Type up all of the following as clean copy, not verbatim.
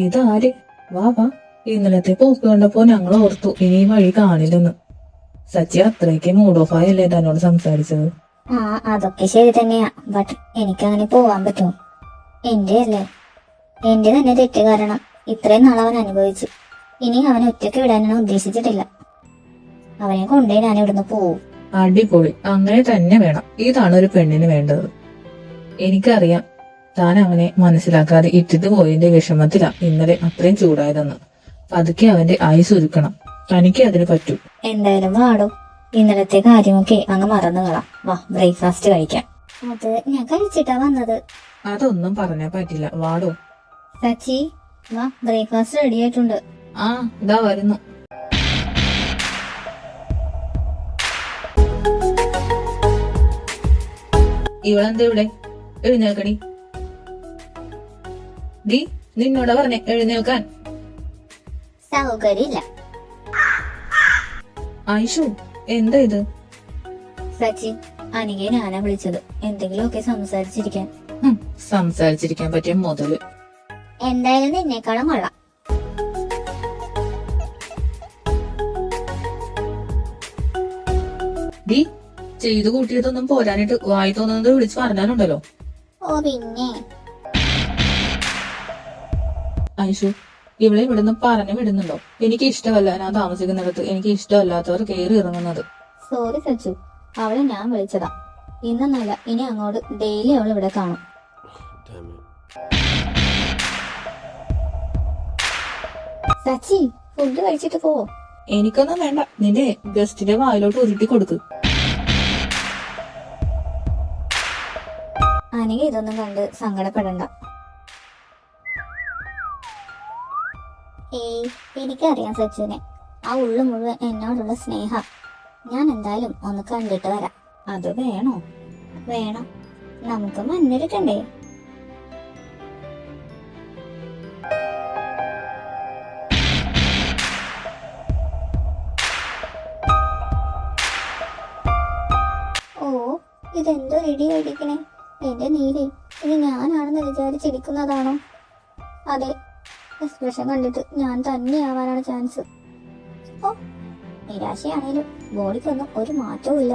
ഇതാര്? വാ വാ. ഇന്നലത്തെ പോക്ക് കണ്ടപ്പോ ഞങ്ങൾ ഓർത്തു ഇനി ഈ വഴി കാണില്ലെന്ന്. സച്ചി അത്രയ്ക്ക് മൂഡ് ഓഫ് ആയല്ലേ തന്നോട് സംസാരിച്ചത്? അതൊക്കെ ശരി തന്നെയാ. ബട്ട് എനിക്കങ്ങനെ പോവാൻ പറ്റുമോ? എന്റെ അല്ലേ, എന്റെ തന്നെ തെറ്റ് കാരണം ഇത്രയും നാൾ അവൻ അനുഭവിച്ചു. ഇനി അവനെ ഒറ്റയ്ക്ക് വിടാനാണ് ഉദ്ദേശിച്ചിട്ടില്ല. അവനെ കൊണ്ടേ ഞാൻ ഇവിടുന്ന് പോവും. അടിപൊളി, അങ്ങനെ തന്നെ വേണം. ഇതാണ് ഒരു പെണ്ണിന് വേണ്ടത്. എനിക്കറിയാം താൻ അവനെ മനസ്സിലാക്കാതെ ഇട്ടിട്ട് പോയതിന്റെ വിഷമത്തിലാ ഇന്നലെ അത്രയും ചൂടായതെന്ന്. പതുക്കെ അവന്റെ ആയുസ് ഒരുക്കണം. തനിക്ക് അതിന് പറ്റൂ. എന്തായാലും വാടോ, ഇന്നലത്തെ കാര്യമൊക്കെ അങ്ങ് മറന്നു കളാം. വാ, ബ്രേക്ക്ഫാസ്റ്റ് കഴിക്കാം. അത് ഞാൻ കഴിച്ചിട്ടാ വന്നത്. അതൊന്നും പറഞ്ഞാ പറ്റില്ല, വാടോ. സച്ചി വാ, ബ്രേക്ക്ഫാസ്റ്റ് റെഡി ആയിട്ടുണ്ട്. ഇതാ വരുന്നു. ഇവളെന്താ ഇവിടെ? എഴുന്നേൽക്കടി. ഡി, നിന്നോട് പറഞ്ഞേ എഴുന്നേൽക്കാൻ. സൗകര്യമില്ല. ആയിഷു, എന്താ ഇത്? സച്ചി, അനികെ ഞാനാ വിളിച്ചത്. എന്തെങ്കിലുമൊക്കെ സംസാരിച്ചിരിക്കാൻ. സംസാരിച്ചിരിക്കാൻ പറ്റിയ മുതല്. എന്തായാലും നിന്നേക്കാളും കൊള്ളാം. ഡി, ചെയ്തു കൂട്ടിയതൊന്നും പോരാനിട്ട് വായി തോന്നുന്നത് വിളിച്ചു പറഞ്ഞാലുണ്ടല്ലോ. ഓ പിന്നെ ഐഷു, ഇവളെ ഇവിടുന്ന് പറഞ്ഞു വിടുന്നുണ്ടോ? എനിക്ക് ഇഷ്ടമല്ല ഞാൻ താമസിക്കുന്നിടത്ത് എനിക്ക് ഇഷ്ടമല്ലാത്തവർ കയറി ഇറങ്ങുന്നത്. സോറി സച്ചു, അവളെ ഞാൻ വിളിച്ചതാ. ഇന്നല്ല, ഇനി അങ്ങോട്ട് ഡെയിലി അവൾ ഇവിടെ കാണും. സച്ചി, ഫുഡ് കഴിച്ചിട്ട് പോ. എനിക്കൊന്നും വേണ്ട. നിന്റെ ഗസ്റ്റിന്റെ വായിലോട്ട് ഉരുട്ടി കൊടുക്ക്. അനിക ഇതൊന്നും കണ്ട് സങ്കടപ്പെടണ്ട. എനിക്കറിയാം സച്ചുവിനെ. ആ ഉള്ളു മുഴുവൻ എന്നോടുള്ള സ്നേഹ. ഞാൻ എന്തായാലും ഒന്ന് കണ്ടിട്ട് വരാം. അത് വേണോ? വേണം. നമുക്ക് മഞ്ഞിരിക്കണ്ടേ? ഓ, ഇതെന്തോ ഇടി അടിക്കണേ. എന്റെ നീലി, ഇത് ഞാനാണെന്ന് വിചാരിച്ചിരിക്കുന്നതാണോ? അതെ, എക്സ്പ്രഷൻ കണ്ടിട്ട് ഞാൻ തന്നെയാവാനാണ് ചാൻസ്. ഓ, നിരാശയാണേലും ബോഡിക്കൊന്നും ഒരു മാറ്റവും ഇല്ല.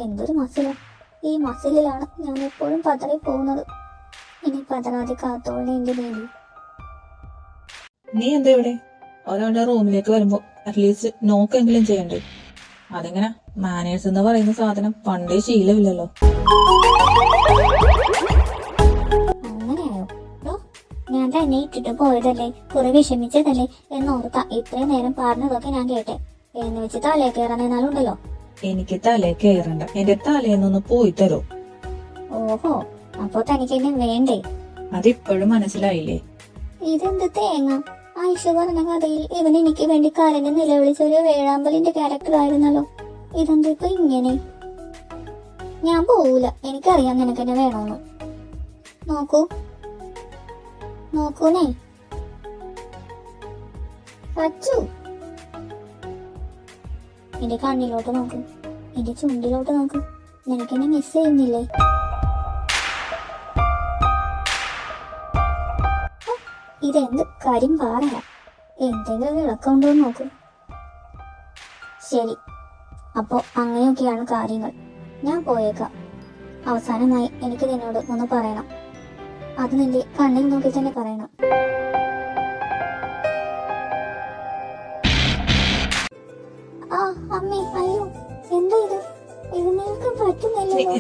എന്തൊരു മസില! ഈ മസിലാണ് ഞാൻ എപ്പോഴും പതറി പോകുന്നത്. ഇനി പതറാതെ കാത്തോളെ എന്റെ നീലി. നീ എന്താ ഇവിടെ? ഒരാളുടെ റൂമിലേക്ക് വരുമ്പോ അറ്റ്ലീസ്റ്റ് നോക്കെങ്കിലും ചെയ്യണ്ടേ? അതെങ്ങനെ? മാനേഴ്സ് എന്ന് പറയുന്ന സാധനം പണ്ടേ ശീലമില്ലല്ലോ. അങ്ങനെയായോ? ഞാൻ തന്നെ ഇട്ടിട്ട് പോയതല്ലേ, കുറെ വിഷമിച്ചതല്ലേ എന്നോർത്താ ഇത്രയും നേരം പറഞ്ഞതൊക്കെ ഞാൻ കേട്ടെ. എന്ന് വെച്ച് തലേ കയറാനെന്നാലുണ്ടല്ലോ. എനിക്ക് തലേ കയറണ്ട. എന്റെ തലേന്നൊന്ന് പോയി തരോ? ഓഹോ, അപ്പൊ തനിക്ക് എന്നെ വേണ്ടേ? അതിപ്പോഴും മനസ്സിലായില്ലേ? ഇതെന്ത് തേങ്ങ! ആയിഷ പറഞ്ഞ കഥയിൽ ഇവൻ എനിക്ക് വേണ്ടി കരഞ്ഞ് നിലവിളിച്ച ഒരു വേഴാമ്പലിന്റെ ക്യാരക്ടർ ആയിരുന്നല്ലോ. ഇതെന്താ ഇപ്പൊ ഇങ്ങനെ? ഞാൻ പോവൂല. എനിക്കറിയാം നിനക്ക് എന്നെ വേണമെന്ന്. നോക്കൂനേ സച്ചു, എന്റെ കണ്ണിലോട്ട് നോക്ക്, എന്റെ ചുണ്ടിലോട്ട് നോക്ക്. നിനക്കെന്നെ മിസ് ചെയ്യുന്നില്ലേ? ഇതെന്ത് കാര്യം പറയാ? എന്തെങ്കിലും ഇളക്കമുണ്ടോ നോക്കൂ. ശരി, അപ്പോ അങ്ങനെയൊക്കെയാണ് കാര്യങ്ങൾ. ഞാൻ പോയേക്കാം. അവസാനമായി എനിക്ക് നിന്നോട് ഒന്ന് പറയണം. അത് നിന്റെ കണ്ണിൽ നോക്കി തന്നെ പറയണം. അമ്മേ, അയ്യോ, എന്താ ഇത്? എഴുന്നേൽക്കാൻ പറ്റുന്നില്ലല്ലോ.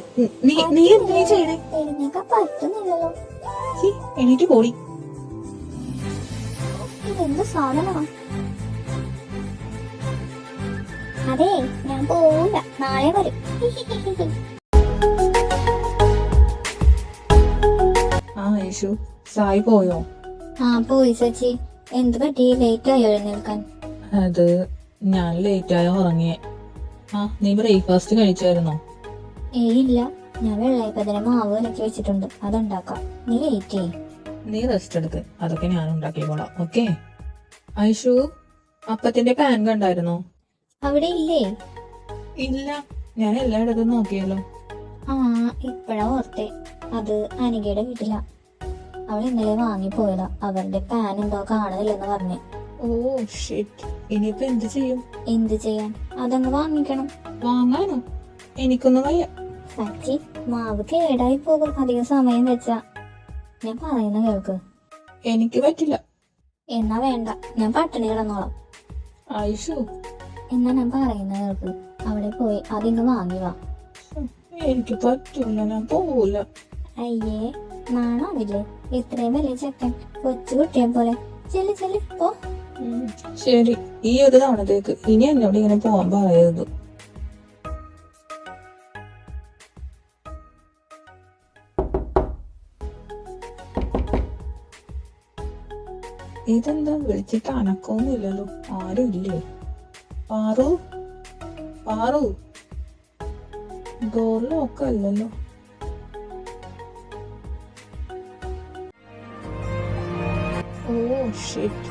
എഴുന്നേൽക്കാൻ പറ്റുന്നില്ലല്ലോ. എണീറ്റ് പോടി. എന്ത് സാധനമാ? അതെ, ഞാൻ പോവില്ല, നാളെ വരും. ആ യേശു, സായി പോയോ? ആ പോയി സച്ചി. എന്ത് പറ്റി, ലേറ്റ് ആയി എഴുന്നേൽക്കാൻ? അത് ഞാൻ ലേറ്റായ ഉറങ്ങിയേ. ആ നീ ബ്രേക്ക്ഫാസ്റ്റ് കഴിച്ചായിരുന്നോ? ഇല്ല, ഞാൻ വെള്ളയപ്പത്തിന് മാവ് വിലക്കി വെച്ചിട്ടുണ്ട്, അതുണ്ടാക്കാം. നീ ലേറ്റ് ചെയ്യും. നീ റെസ്റ്റ് എടുക്ക്, അതൊക്കെ ഞാൻ ഉണ്ടാക്കിക്കോളാം. ഓക്കെ. ഐഷു, അപ്പത്തിന്റെ പാൻ കണ്ടായിരുന്നോ? അവിടെ ഇല്ലേ? ഇല്ല, ഞാൻ എല്ലായിടത്തും നോക്കിയല്ലോ. ആ ഇപ്പഴാ ഓർത്തെ, അത് അനികയുടെ വീട്ടിലാ. അവൾ ഇന്നലെ വാങ്ങിപ്പോയതാ. അവരുടെ പാൻ എന്തോ കാണുന്നില്ലെന്ന് പറഞ്ഞേ. ഓ ഷിറ്റ്, ഇനിയിപ്പോ എന്ത് ചെയ്യും? എന്ത് ചെയ്യാൻ, അതങ്ങ് വാങ്ങിക്കണം. വാങ്ങാനോ? എനിക്കൊന്നും വയ്യ. സച്ചി, മാവ് കേടായി പോകും അധികം സമയം വെച്ചാ. ഞാൻ പറയുന്ന കേൾക്ക്. എനിക്ക് പറ്റില്ല. എന്നാ വേണ്ട, ഞാൻ പട്ടിണി കിടന്നോളാം. ഐഷു, എന്നാ ഞാൻ പറയുന്ന കേൾക്ക്. അവിടെ പോയി അതിങ്ങ് വാങ്ങി വാ. എനിക്ക് പറ്റില്ല, ഞാൻ പോവൂല. അയ്യേ, നാണാവില്ലേ? ഇത്രയും വലിയ ചെക്കൻ കൊച്ചു കുട്ടിയെ പോലെ. ചെല്ലി ചെല്ലി പോ. ശരി, ഈ ഒരു തവണത്തേക്ക് ഇനി എന്നോട് ഇങ്ങനെ പോവാൻ പറയരുത്. ഇതെന്താ വിളിച്ചിട്ട് അനക്കൊന്നുമില്ലല്ലോ? ആരും ഇല്ലേ? പാറു, പാറു, ഡോർ ലോക്ക് അല്ലല്ലോ. Oh shit.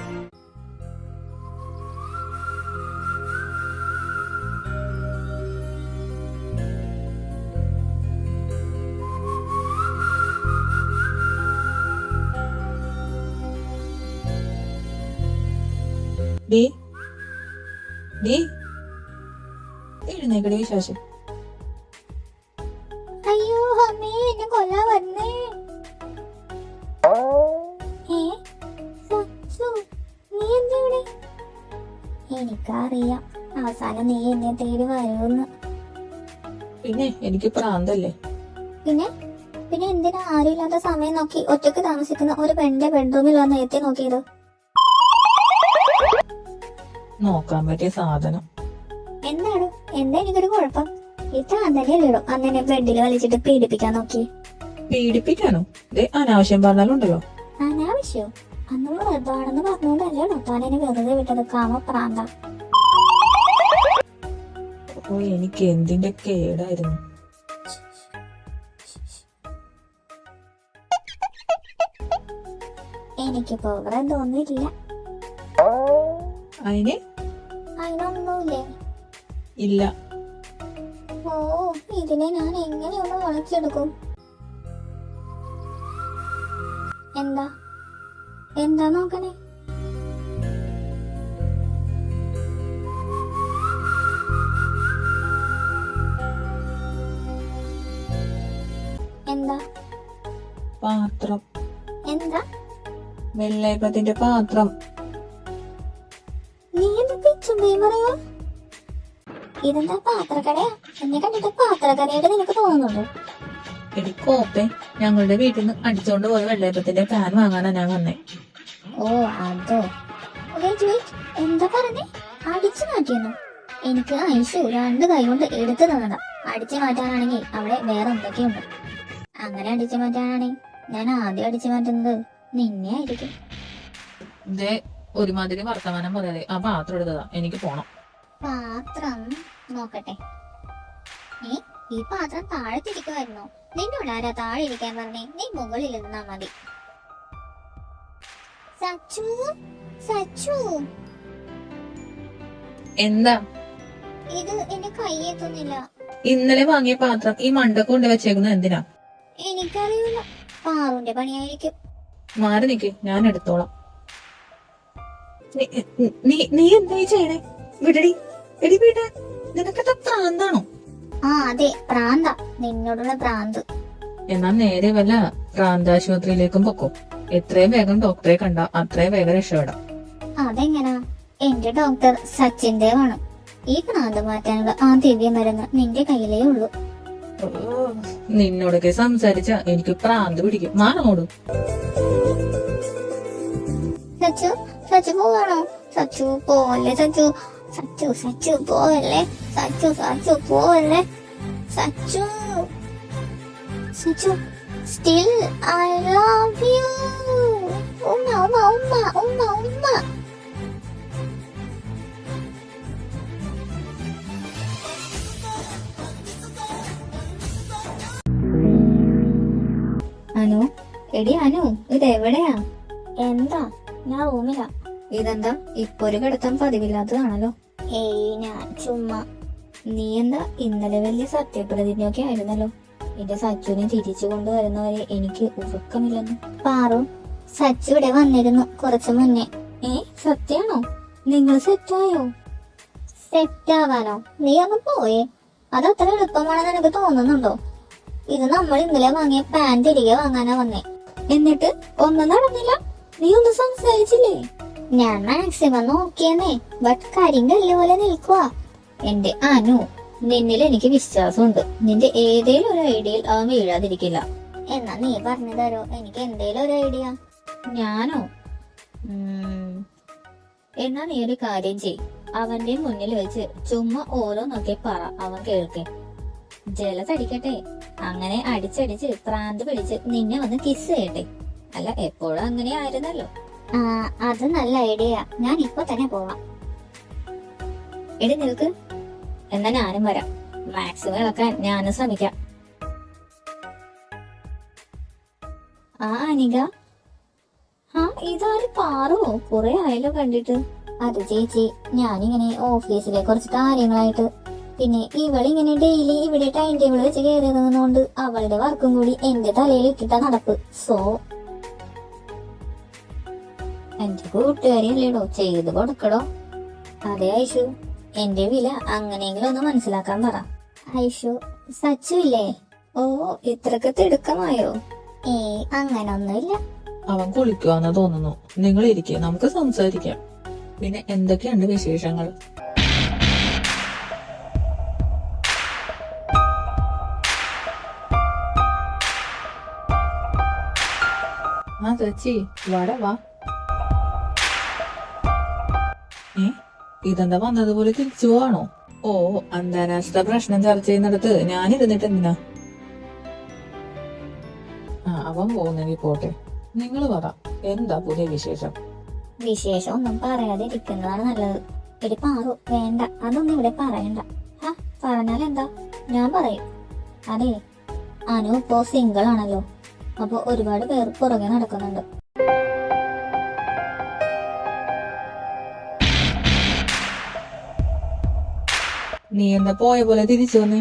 ഡി ഡി എഴുന്നേക്കടി വിശ്വാസം. അയ്യോ അമ്മേ, എന്നെ കൊല്ലാൻ വന്നേ. സച്ചു, നീ എന്താ ഇവിടെ? എനിക്കറിയാം, അവസാനം നീ എന്നെ തേടി വരുമെന്ന്. പിന്നെ എനിക്ക് പ്രാന്തല്ലേ? പിന്നെ പിന്നെ എന്തിനാ ആരുമില്ലാത്ത സമയം നോക്കി ഒറ്റക്ക് താമസിക്കുന്ന ഒരു പെണ്ണിന്റെ ബെഡ്റൂമിൽ വന്ന് എത്തി നോക്കിയത്? നോക്കാൻ പറ്റിയ സാധനം. എന്താണ്? എന്താ എനിക്കൊരു കുഴപ്പം? ഈ ചാന്തലല്ലോ അന്നെ ബെഡിൽ വലിച്ചിട്ട് പീഡിപ്പിക്കാൻ നോക്കി. പീഡിപ്പിക്കാനോ? അനാവശ്യം പറഞ്ഞാലുണ്ടല്ലോ. അനാവശ്യോ? അന്ന് വെറുതാണെന്ന് പറഞ്ഞോണ്ടല്ലോ താൻ എന്നെ വെറുതെ വിട്ടത്. കാമപ്രാന്ത. ഓ, എനിക്ക് എന്തിന്റെ കേടായിരുന്നു. എനിക്ക് പോകാൻ തോന്നിയില്ല. അതിനൊന്നുമില്ലേ? ഇല്ല. ഓ, ഇതിനെ ഞാൻ എങ്ങനെയൊന്ന് വളച്ചെടുക്കും? എന്താ എന്താ നോക്കണേ? എന്താ? പാത്രം. എന്താ? വെള്ളയപ്പത്തിന്റെ പാത്രം. നീ എന്തൊക്കെ ചുമ്മാ പറയാ? ഇതെന്താ പാത്രക്കടയാ? എന്നെ കണ്ടിട്ട് പാത്രക്കടയായിട്ട് നിനക്ക് തോന്നുന്നുണ്ടോ? എടി കോപ്പെ, ഞങ്ങളുടെ വീട്ടിൽ നിന്ന് അടിച്ചോണ്ട് പോയ വെള്ളയപ്പത്തിന്റെ പാൻ വാങ്ങാനാ ഞാൻ വന്നേ. ഓ അതോ. എന്താ പറഞ്ഞേ? അടിച്ചു മാറ്റിയെന്നു? എനിക്ക് ഐശു 2 കൈ കൊണ്ട് എടുത്തു തന്നതാ. അടിച്ചു മാറ്റാനാണെങ്കിൽ അവിടെ വേറെ എന്തൊക്കെയുണ്ട്. അങ്ങനെ അടിച്ചു മാറ്റാനാണെങ്കിൽ ഞാൻ ആദ്യം അടിച്ചു മാറ്റുന്നത് നിന്നെ ആയിരിക്കും. ഇതേ ഒരുമാതിരി വർത്തമാനം പറയാതെ ആ പാത്രം എടുത്തതാ, എനിക്ക് പോണം. പാത്രം നോക്കട്ടെ. ഈ പാത്രം താഴെ തിരിക്കുമായിരുന്നു. നിന്നോട് ആരാ താഴെ ഇരിക്കാൻ പറഞ്ഞേ? നീ മുകളിൽ ഇരുന്നാ മതി. സച്ചു, സച്ചു, എന്താ? ഇത് എന്റെ കൈയെത്തുന്നില്ല. ഇന്നലെ വാങ്ങിയ പാത്രം ഈ മണ്ടക്ക് കൊണ്ട് വെച്ചേക്കുന്നത് എന്തിനാ? എനിക്കറിയില്ല, പാറുന്റെ പണിയായിരിക്കും. മാറി നിക്ക്, ഞാൻ എടുത്തോളാം. നീ എന്താ ചെയ്യണേ? വിടടി, എടി വിട. നിനക്കത് പ്രാന്താണോ? ആ അതെ, പ്രാന്ത. നിന്നോടുള്ള പ്രാന്ത്. എന്നാ നേരെ വല്ല പ്രാന്താശുപത്രിയിലേക്കും പൊക്കോ. എത്രയും വേഗം ഡോക്ടറെ കണ്ട അത്രയും വേഗം രക്ഷപ്പെടാം. അതെങ്ങനാ? എന്റെ ഡോക്ടർ സച്ചിൻ ദേവാണ്. ഈ പ്രാന്ത് മാറ്റാനുള്ള ആ ദിവ്യ മരുന്ന് നിന്റെ കയ്യിലേ ഉള്ളൂ. നിന്നോടൊക്കെ സംസാരിച്ച എനിക്ക് പ്രാന്ത് പിടിക്കും. മാറങ്ങോടും. സച്ചു സച്ചു പോവാണോ? സച്ചു പോവല്ലേ സച്ചു. സച്ചു സച്ചു പോവല്ലേ. സച്ചു സച്ചു പോവല്ലേ. Sachu Sachu still I love you. ഉമ്മ ഉമ്മ ഉമ്മ ഉമ്മ ഉമ്മ. അനു, എടി അനു, ഇതെവിടെയാ? എന്താ? ഞാൻ റൂമിലാ. ഇതെന്താ ഇപ്പൊ ഒരു കിടത്തം പതിവില്ലാത്തതാണല്ലോ. ഏയ് ഞാൻ ചുമ്മാ. നീ എന്താ ഇന്നലെ വലിയ സത്യപ്രതിജ്ഞയൊക്കെ ആയിരുന്നല്ലോ. എന്റെ സച്ചുവിനെ തിരിച്ചു കൊണ്ടുവരുന്നവരെ എനിക്ക് ഉറക്കമില്ലെന്ന്. പാറു, സച്ചു ഇവിടെ വന്നിരുന്നു കുറച്ചു മുന്നേ. സത്യാണോ? നിങ്ങൾ സെറ്റായോ? സെറ്റാവാനോ? നീ അങ്ങ് പോയേ. അത് അത്ര എളുപ്പമാണെന്ന് എനിക്ക് തോന്നുന്നുണ്ടോ? ഇത് നമ്മൾ ഇന്നലെ വാങ്ങിയ പാൻ തിരികെ വാങ്ങാനാ വന്നേ. എന്നിട്ട് ഒന്നും നടന്നില്ല? നീ ഒന്നും സംസാരിച്ചില്ലേ? ഞാൻ മാക്സിമം നോക്കിയെന്നേ, ബട്ട് കരിങ്കല്ല് പോലെ നിൽക്കുക. എന്റെ അനു, നിന്നിൽ എനിക്ക് വിശ്വാസമുണ്ട്. നിന്റെ ഏതേലും ഒരു ഐഡിയയിൽ അവൻ വീഴാതിരിക്കില്ല. എന്നാ നീ പറഞ്ഞു തരോ, എനിക്ക് എന്തേലും ഒരു ഐഡിയ. ഞാനോ? എന്നാ നീ ഒരു കാര്യം ചെയ്. അവന്റെ മുന്നിൽ വെച്ച് ചുമ്മാ ഓരോന്നൊക്കെ പറ, അവൻ കേൾക്കേ. ജലതടിക്കട്ടെ. അങ്ങനെ അടിച്ചടിച്ച് പ്രാന്ത് പിടിച്ച് നിന്നെ വന്ന് കിസ് ചെയ്യട്ടെ. അല്ല, എപ്പോഴും അങ്ങനെ ആയിരുന്നല്ലോ. അത് നല്ല ഐഡിയ. ഞാൻ ഇപ്പൊ തന്നെ പോവാം. എടി നിൽക്ക്. എന്നാ ഞാനും വരാം. മാക്സിമം ഇളക്കാൻ ഞാനും ശ്രമിക്കാം. അനിക, ഇതാര് പാറോ? കുറെ ആയല്ലോ കണ്ടിട്ട്. അത് ചേച്ചി, ഞാനിങ്ങനെ ഓഫീസിലെ കുറച്ച് കാര്യങ്ങളായിട്ട്, പിന്നെ ഇവളിങ്ങനെ ഡെയിലി ഇവിടെ ടൈം ടേബിൾ വെച്ച് കയറി നിന്നുകൊണ്ട് അവളുടെ വർക്കും കൂടി എന്റെ തലയിൽ ഇട്ടിട്ട നടപ്പ്. സോ എന്റെ കൂട്ടുകാരിയല്ലേടോ, ചെയ്ത് കൊടുക്കടോ. അതെ ഐഷു, എന്റെ വില അങ്ങനെയെങ്കിലും ഒന്ന് മനസ്സിലാക്കാൻ പറ. ഐഷു, സച്ചു ഇല്ലേ? ഓ, ഇത്രക്ക് തിടുക്കമായോ? അങ്ങനൊന്നുമില്ല. അവൻ കുളിക്കുവാന്ന് തോന്നുന്നു. നിങ്ങൾ ഇരിക്കെ, നമുക്ക് സംസാരിക്കാം. പിന്നെ എന്തൊക്കെയുണ്ട് വിശേഷങ്ങൾ? ചേച്ചി, വാടാ വാ. ഇതെന്താ വന്നതുപോലെ തിരിച്ചു പോവാണോ? ഓ, അന്താരാഷ്ട്ര പ്രശ്നം ചർച്ച ചെയ്യുന്നിടത്ത് ഞാൻ ഇരുന്നിട്ട് എന്തിനാ? അവൻ പോകുന്നെങ്കിൽ പോട്ടെ. നിങ്ങൾ പറ, എന്താ പുതിയ വിശേഷം? വിശേഷം ഒന്നും പറയാതിരിക്കുന്നതാണ് നല്ലത്. എടി പാറു, വേണ്ട, അതൊന്നും ഇവിടെ പറയണ്ട. പറഞ്ഞാൽ എന്താ? ഞാൻ പറയും. അതെ, അനു ഇപ്പോ സിംഗിൾ ആണല്ലോ. അപ്പൊ ഒരുപാട് പേർ പുറകെ നടക്കുന്നുണ്ട്. നീ എന്താ പോയ പോലെ തിരിച്ചു വന്നേ?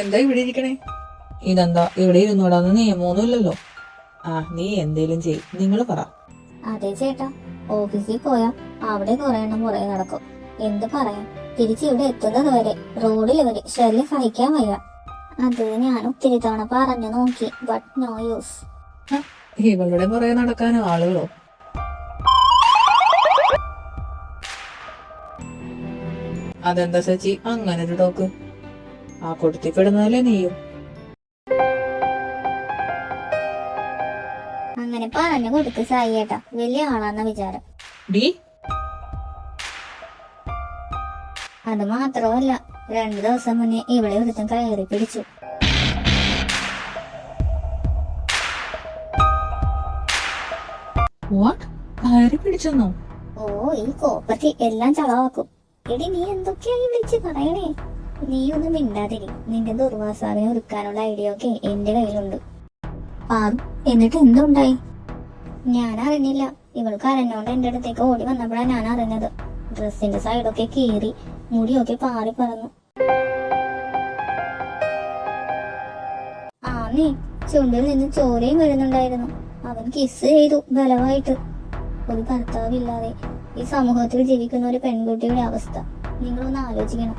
എന്താ ഇവിടെ ഇരിക്കണേ? ഇതെന്താ ഇവിടെ ഇരുന്നൂടാന്ന് നിയമമൊന്നുമില്ലല്ലോ. നീ എന്തേലും ചെയ്, നിങ്ങൾ പറ. അതെ ചേട്ടാ, ഓഫീസിൽ പോയാ അവിടെ കുറെ എണ്ണം പുറകെ നടക്കും. എന്ത് പറയാം, തിരിച്ച് ഇവിടെ എത്തുന്നത് വരെ റോഡിൽ വരെ ശല്യം സഹിക്കാൻ വയ്യ. അത് ഞാൻ ഒത്തിരി തവണ പറഞ്ഞു നോക്കി, ബട്ട് നോ യൂസ്. ഇവളുടെ പുറകെ നടക്കാൻ ആളുകളോ? അതെന്താ സച്ചി അങ്ങനെ ഒരു ടോക്ക്? കൊടുത്തിപ്പെടുന്നതല്ലേ നീയും? അങ്ങനെ പറഞ്ഞു കൊടുക്ക് സായിയേട്ടാ, വലിയ ആളാന്ന വിചാരം. അത് മാത്രമല്ല, 2 ദിവസം മുന്നേ ഇവിടെ ഒരുത്തം കയറി പിടിച്ചു. കയറി പിടിച്ചെന്നോ? ഓ, ഈ കോപ്പത്തി എല്ലാം ചളവാക്കും. എടി, നീ എന്തൊക്കെയായി വിളിച്ച് പറയണേ? നീ ഒന്നും മിണ്ടാതിരി. നിന്റെ ദുർവാസാവിനെ ഒരുക്കാനുള്ള ഐഡിയ ഒക്കെ എന്റെ കയ്യിലുണ്ട്. എന്നിട്ട് എന്തുണ്ടായി? ഞാൻ അറിഞ്ഞില്ല. ഇവൾ കരഞ്ഞോണ്ട് എന്റെ അടുത്തേക്ക് ഓടി വന്നപ്പോഴാണ് ഞാൻ അറിഞ്ഞത്. ഡ്രസ്സിന്റെ സൈഡൊക്കെ കീറി, മുടിയൊക്കെ പാറി പറന്നു. നീ ചുണ്ടിൽ നിന്ന് ചോരയും വരുന്നുണ്ടായിരുന്നു. അവൻ കിസ് ചെയ്തു ബലമായിട്ട്. ഒരു ഭർത്താവില്ലാതെ ഈ സമൂഹത്തിൽ ജീവിക്കുന്ന ഒരു പെൺകുട്ടിയുടെ അവസ്ഥ നിങ്ങളൊന്ന് ആലോചിക്കണം.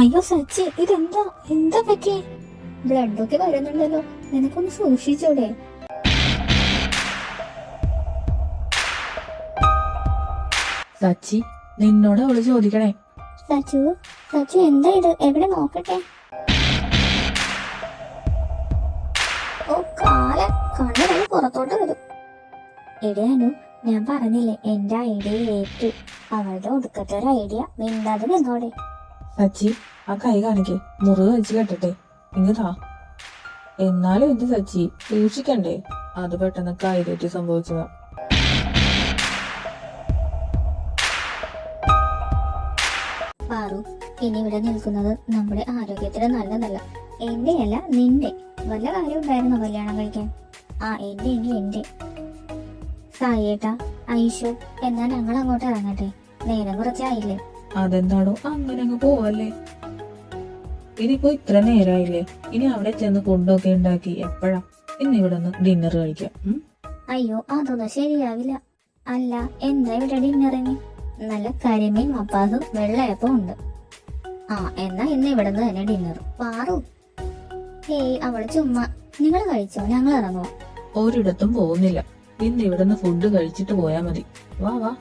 അയ്യോ സച്ചി, എന്താ പറ്റി? ബ്ലഡൊക്കെ വരുന്നുണ്ടല്ലോ, നിനക്കൊന്ന് സൂക്ഷിച്ചൂടെ? സച്ചി, നിന്നോട് അവള് ചോദിക്കണേ. സച്ചു, സച്ചു എന്താ ഇത്? എവിടെ നോക്കട്ടെ. ഓ കാല, കണ്ണു പുറത്തോട്ട് വരും. എടിയാനു, ഞാൻ പറഞ്ഞില്ലേ എന്റെ ഐഡിയ ഏറ്റു. അവളുടെ ഒടുക്കത്തെ ഒരു ഐഡിയ. മിണ്ടാതെ നിന്നോടെ. സച്ചി, ആ കൈ കാണിക്കേ, മുറിവ് വെച്ച് കെട്ടട്ടെ. ഇങ്ങതാ. എന്നാലും എന്ത് സച്ചി, സൂക്ഷിക്കണ്ടേ? അത് പെട്ടെന്ന് കൈ തെറ്റി സംഭവിച്ചതാ. പാറു, ഇനി ഇവിടെ നിൽക്കുന്നത് നമ്മുടെ ആരോഗ്യത്തിന് നല്ലതല്ല. എന്റെ അല്ല, നിന്റെ. വല്ല കാര്യം ഉണ്ടായിരുന്നോ കല്യാണം കഴിക്കാൻ? ആ, എന്റെ എങ്കിൽ എന്റെ. സായിയേട്ടാ, ഐഷു, എന്നാ ഞങ്ങൾ അങ്ങോട്ട് ഇറങ്ങട്ടെ. നേരം കുറച്ചായില്ലേ? അതെന്താണോ അങ്ങനെ അങ്ങ് പോവല്ലേ? ഇനിയിപ്പോ ഇത്ര നേരായില്ലേ? ഇനി അവിടെ ചെന്ന് ഫുഡൊക്കെ ഉണ്ടാക്കി എപ്പോഴാ? ഇന്ന് ഇവിടെ നിന്ന് ഡിന്നർ കഴിക്കാം. അയ്യോ, അതൊന്നും ശരിയാവില്ല. അല്ല, എന്താ ഇവിടെ ഡിന്നറിന്? നല്ല കരിമീൻ മപ്പാസും വെള്ളയപ്പവും ഉണ്ട്. ആ, എന്നാ ഇന്ന് ഇവിടെ നിന്ന് തന്നെ ഡിന്നർ. പാറു, ഏയ് അവള് ചുമ്മാ. നിങ്ങൾ കഴിച്ചോ, ഞങ്ങൾ ഇറങ്ങുമോ? ഒരിടത്തും പോകുന്നില്ല. ഇന്ന് ഇവിടെ നിന്ന് ഫുഡ് കഴിച്ചിട്ട് പോയാ മതി. വാ വാ.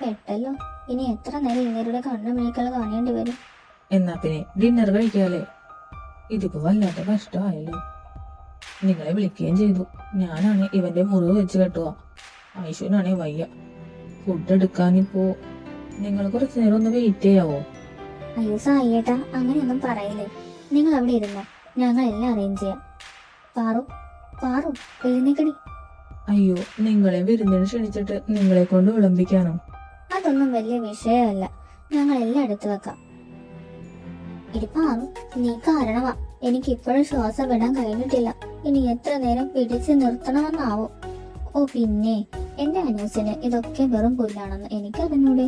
പെട്ടല്ലോ. ഇനി എത്ര നേരം ഇങ്ങരുടെ കണ്ണു മിഴിക്കൾ കാണേണ്ടി വരും? എന്നാ പിന്നെ ഡിന്നർ കഴിക്കാല്ലേ? ഇതിപ്പോ വല്ലാത്ത കഷ്ടമായല്ലോ. നിങ്ങളെ വിളിക്കുകയും ചെയ്തു. ഞാനാണെ ഇവന്റെ മുറിവ് വെച്ച് കെട്ടുക. ഐശ്വനാണെ വയ്യ. ഫുഡ് എടുക്കാനിപ്പോ നിങ്ങൾ കുറച്ചു നേരം ഒന്ന് വെയിറ്റ് ചെയ്യാവോ? അയ്യോ സായിയേട്ടാ, അങ്ങനെയൊന്നും പറയില്ലേ. നിങ്ങൾ അവിടെ ഇരുന്നോ, ഞങ്ങൾ എല്ലാം അറേഞ്ച് ചെയ്യാം. പാറു, പാറു, എഴുന്നേക്കടി. അയ്യോ, നിങ്ങളെ വിരുന്നിന് ക്ഷണിച്ചിട്ട് നിങ്ങളെ കൊണ്ട് വിളമ്പിക്കാനോ? അതൊന്നും വലിയ വിഷയമല്ല, ഞങ്ങൾ എല്ലാം എടുത്തു വെക്കാം. ഇടി പാറു, നീ കാരണമാ എനിക്ക് ഇപ്പോഴും ശ്വാസം വിടാൻ കഴിഞ്ഞിട്ടില്ല. ഇനി എത്ര നേരം പിടിച്ച് നിർത്തണമെന്നാവോ? ഓ പിന്നെ, എന്റെ അനൂസിന് ഇതൊക്കെ വെറും പുല്ലാണെന്ന് എനിക്കറിഞ്ഞൂടെ.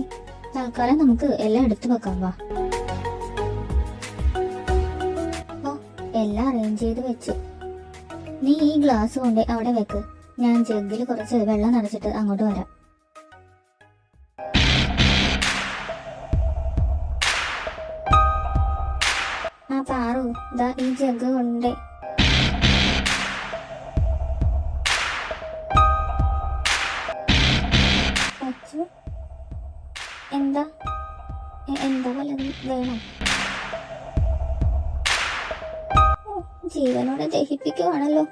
തൽക്കാലം നമുക്ക് എല്ലാം എടുത്തു വെക്കാം. വാ. ഓ, എല്ലാം അറേഞ്ച് ചെയ്ത് വെച്ചു. നീ ഈ ഗ്ലാസ് കൊണ്ട് അവിടെ വെക്ക്. ഞാൻ ജഗ്ഗിൽ കുറച്ച് വെള്ളം നിറച്ചിട്ട് അങ്ങോട്ട് വരാം. ആ പാറു, ദാ ഈ ജഗ് കൊണ്ട്. എന്താ എന്താ വല്ലതും വേണം? ജീവനോടെ ദഹിപ്പിക്കുവാണല്ലോ.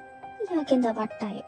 ഇയാൾക്കെന്താ പട്ടായം?